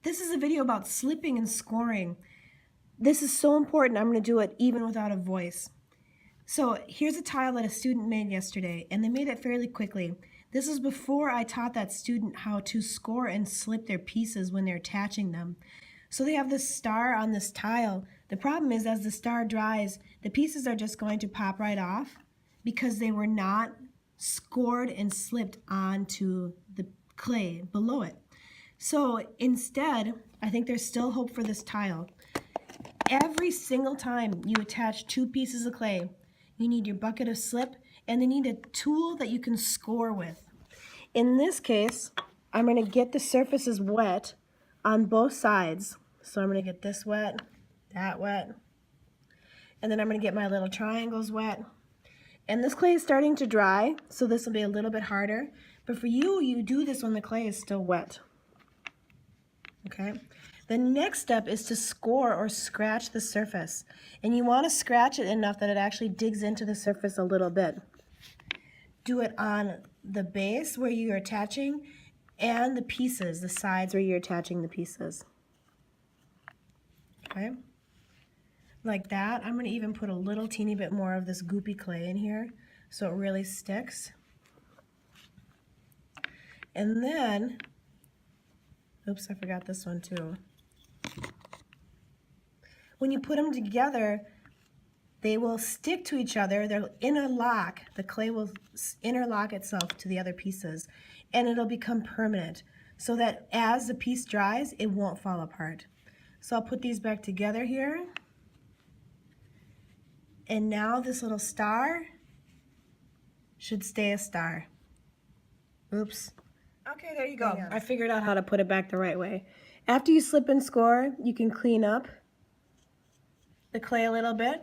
This is a video about slipping and scoring. This is so important, I'm going to do it even without a voice. So here's a tile that a student made yesterday, and they made it fairly quickly. This is before I taught that student how to score and slip their pieces when they're attaching them. So they have this star on this tile. The problem is, as the star dries, the pieces are just going to pop right off because they were not scored and slipped onto the clay below it. So instead, I think there's still hope for this tile. Every single time you attach two pieces of clay, you need your bucket of slip, and they need a tool that you can score with. In this case, I'm going to get the surfaces wet on both sides. So I'm going to get this wet, that wet, and then I'm going to get my little triangles wet. And this clay is starting to dry, so this will be a little bit harder. But for you, you do this when the clay is still wet. Okay? The next step is to score or scratch the surface. And you want to scratch it enough that it actually digs into the surface a little bit. Do it on the base where you're attaching and the pieces, the sides where you're attaching the pieces. Okay? Like that. I'm going to even put a little teeny bit more of this goopy clay in here so it really sticks. And then, oops, I forgot this one too. When you put them together, they will stick to each other. They'll interlock. The clay will interlock itself to the other pieces, and it'll become permanent so that as the piece dries, it won't fall apart. So I'll put these back together here. And now this little star should stay a star. Oops. Okay, there you go. I figured out how to put it back the right way. After you slip and score, you can clean up the clay a little bit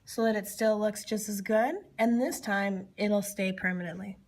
so that it still looks just as good, and this time it'll stay permanently.